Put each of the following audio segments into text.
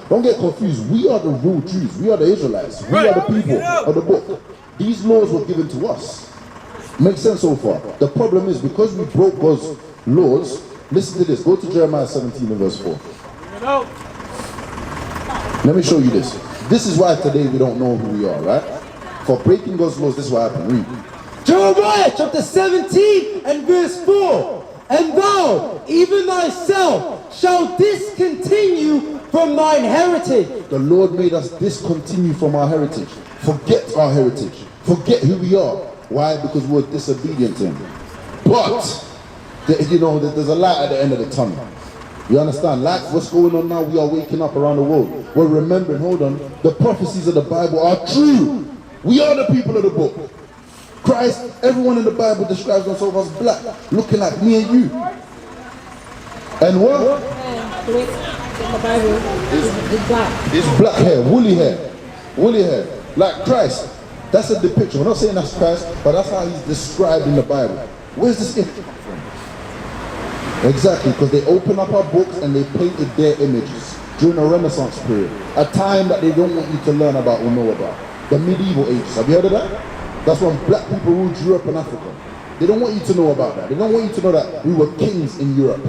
Don't get confused. We are the real Jews. We are the Israelites. We are the people of the book. These laws were given to us. Makes sense so far? The problem is because we broke God's laws. Listen to this. Go to Jeremiah 17 and verse 4. Let me show you this. This is why today we don't know who we are, right? For breaking God's laws, this is what happened. Read. Jeremiah chapter 17 and verse 4. And thou, even thyself, shall discontinue from thine heritage. The Lord made us discontinue from our heritage. Forget our heritage. Forget who we are. Why? Because we're disobedient to Him. But, you know, there's a light at the end of the tunnel. You understand? Like what's going on now, we are waking up around the world. We're remembering, hold on, the prophecies of the Bible are true. We are the people of the book. Christ, everyone in the Bible describes themselves as black, looking like me and you. And what? The Bible is black. It's black hair, woolly hair. Woolly hair. Like Christ. That's a depiction. We're not saying that's Christ, but that's how He's described in the Bible. Where's this image come from? Exactly, because they open up our books and they painted their images during the Renaissance period, a time that they don't want you to learn about or know about. The medieval ages. Have you heard of that? That's when black people ruled Europe and Africa. They don't want you to know about that. They don't want you to know that we were kings in Europe.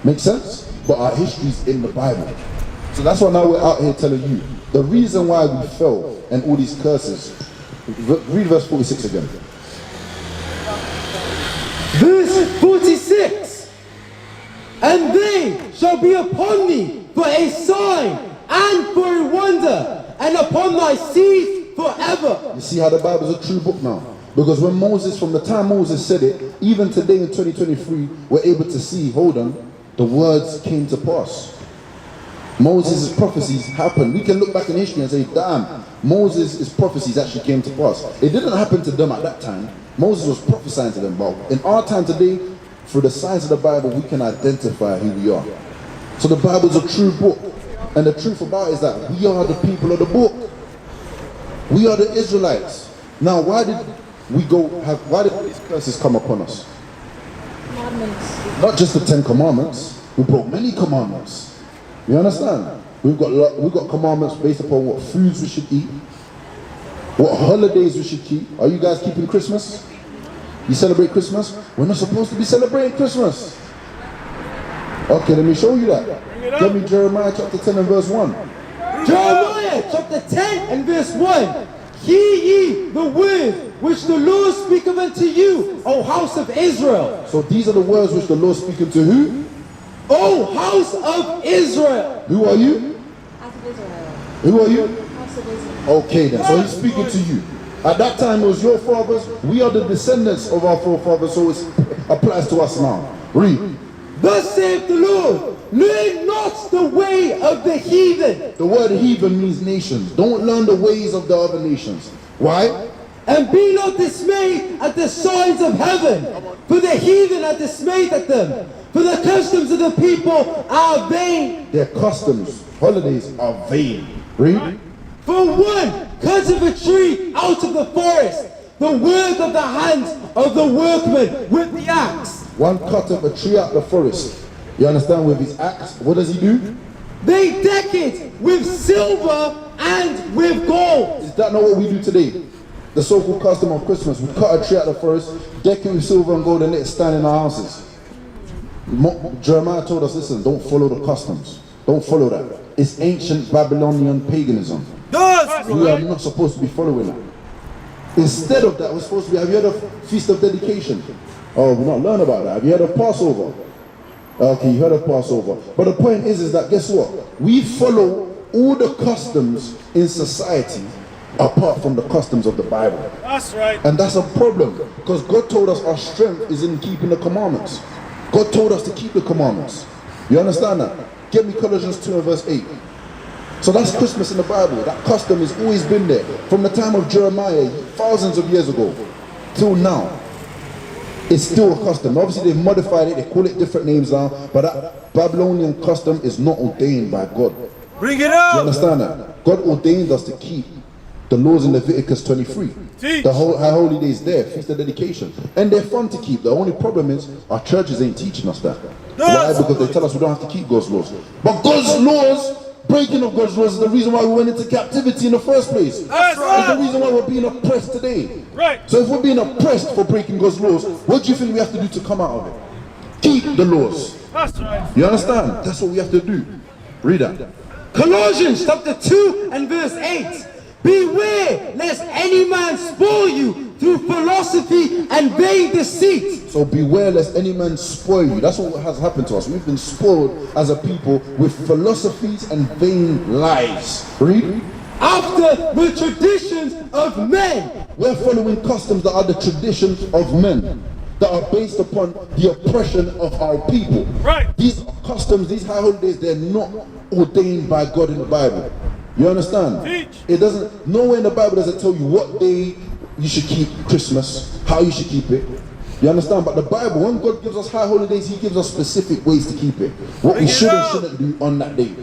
Make sense? But our history's in the Bible. So that's why now we're out here telling you the reason why we fell and all these curses. Read verse 46 again. Verse 46. And they shall be upon thee for a sign and for a wonder, and upon thy seed forever. You see how the Bible is a true book now? Because when Moses, from the time Moses said it, even today in 2023, we're able to see, hold on, the words came to pass. Moses' prophecies happened. We can look back in history and say, damn, Moses' prophecies actually came to pass. It didn't happen to them at that time. Moses was prophesying to them. But in our time today, through the signs of the Bible, we can identify who we are. So the Bible is a true book. And the truth about it is that we are the people of the book. We are the Israelites. Now, why did these curses come upon us? Commandments. Not just the 10 commandments. We broke many commandments. You understand? We've got commandments based upon what foods we should eat, what holidays we should keep. Are you guys keeping Christmas? You celebrate Christmas? We're not supposed to be celebrating Christmas. Okay, let me show you that. Give me Jeremiah chapter 10 and verse 1. Jeremiah chapter 10 and verse 1. Hear ye the word which the Lord speaketh unto you, O house of Israel. So these are the words which the Lord speaking to who? O house of Israel. Who are you? House of Israel. Who are you? House of Israel. Okay then, so He's speaking to you. At that time it was your fathers. We are the descendants of our forefathers, so it applies to us now. Read. Thus saith the Lord, learn not the way of the heathen. The word heathen means nations. Don't learn the ways of the other nations. Why? And be not dismayed at the signs of heaven, for the heathen are dismayed at them. For the customs of the people are vain. Their customs, holidays are vain. Read. For one cutteth a tree out of the forest, the work of the hands of the workman with the axe. One cut of a tree out of the forest. You understand? With his axe, what does he do? They deck it with silver and with gold. Is that not what we do today? The so-called custom of Christmas. We cut a tree out of the forest, deck it with silver and gold, and let it stand in our houses. Jeremiah told us, listen, don't follow the customs. Don't follow that. It's ancient Babylonian paganism. We are not supposed to be following that. Instead of that, we're supposed to be, have you heard of Feast of Dedication? Oh, we've not learned about that. Have you heard of Passover? Okay, you heard of Passover. But the point is that, guess what? We follow all the customs in society apart from the customs of the Bible. That's right. And that's a problem, because God told us our strength is in keeping the commandments. God told us to keep the commandments. You understand that? Give me Colossians 2 and verse 8. So that's Christmas in the Bible. That custom has always been there. From the time of Jeremiah, thousands of years ago, till now. It's still a custom. Obviously they've modified it, they call it different names now, but that Babylonian custom is not ordained by God. Bring it up! Do you understand that? God ordained us to keep the laws in Leviticus 23. The whole high holy days there, feast of dedication. And they're fun to keep. The only problem is our churches ain't teaching us that. Why? Because they tell us we don't have to keep God's laws. But God's laws, breaking of God's laws, is the reason why we went into captivity in the first place. It's the reason why we're being oppressed today. So if we're being oppressed for breaking God's laws, what do you think we have to do to come out of it? Keep the laws. You understand? That's what we have to do. Read that. Colossians chapter 2 and verse 8. Beware lest any man spoil you through philosophy and vain deceit. So beware lest any man spoil you. That's what has happened to us. We've been spoiled as a people with philosophies and vain lies. Read. After the traditions of men. We're following customs that are the traditions of men, that are based upon the oppression of our people. These customs, these high holidays, they're not ordained by God in the Bible. You understand? It doesn't, nowhere in the Bible does it tell you what day you should keep Christmas, how you should keep it. You understand? But the Bible, when God gives us high holidays, he gives us specific ways to keep it. What we should and shouldn't do on that day.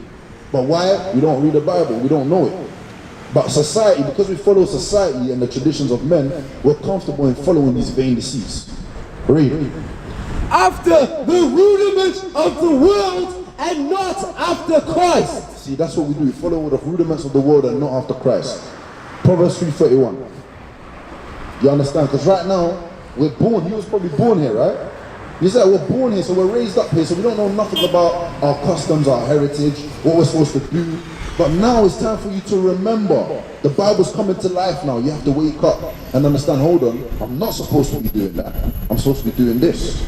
But why? We don't read the Bible, we don't know it. But society, because we follow society and the traditions of men, we're comfortable in following these vain deceits. Read. After the rudiments of the world and not after Christ. See, that's what we do. We follow the rudiments of the world and not after Christ. Proverbs 3:31. You understand? Because right now, we're born. You was probably born here, right? You said we're born here, so we're raised up here, so we don't know nothing about our customs, our heritage, what we're supposed to do. But now it's time for you to remember. The Bible's coming to life now. You have to wake up and understand, hold on, I'm not supposed to be doing that. I'm supposed to be doing this.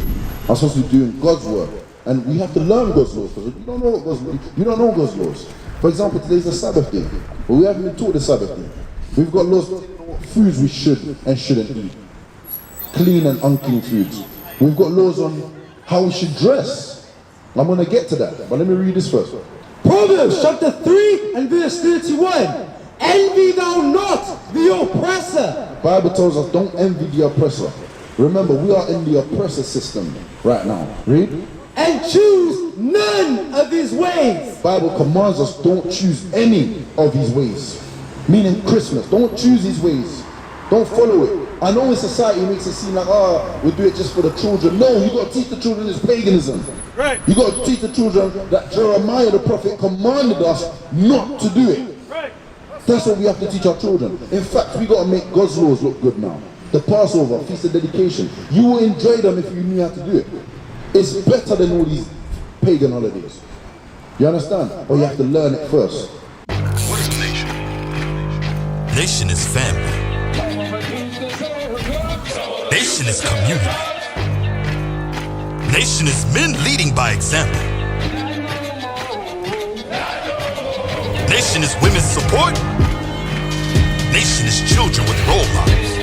I'm supposed to be doing God's work. And we have to learn God's laws, because if you don't know God's laws. For example, today's the Sabbath day, but we haven't been taught the Sabbath day. We've got laws for what foods we should and shouldn't eat. Clean and unclean foods. We've got laws on how we should dress. I'm going to get to that, but let me read this first. Proverbs chapter 3 and verse 31. Envy thou not the oppressor. The Bible tells us don't envy the oppressor. Remember, we are in the oppressor system right now. Read. And choose none of his ways. The Bible commands us don't choose any of his ways. Meaning Christmas, don't choose his ways. Don't follow it. I know in society it makes it seem like, we do it just for the children. No, you got to teach the children it's paganism. Right. You got to teach the children that Jeremiah the prophet commanded us not to do it. Right. That's what we have to teach our children. In fact, we got to make God's laws look good now. The Passover, Feast of Dedication. You will enjoy them if you knew how to do it. It's better than all these pagan holidays. You understand? But you have to learn it first. What is a nation? Nation is family. Nation is community. Nation is men leading by example. Nation is women's support. Nation is children with role models.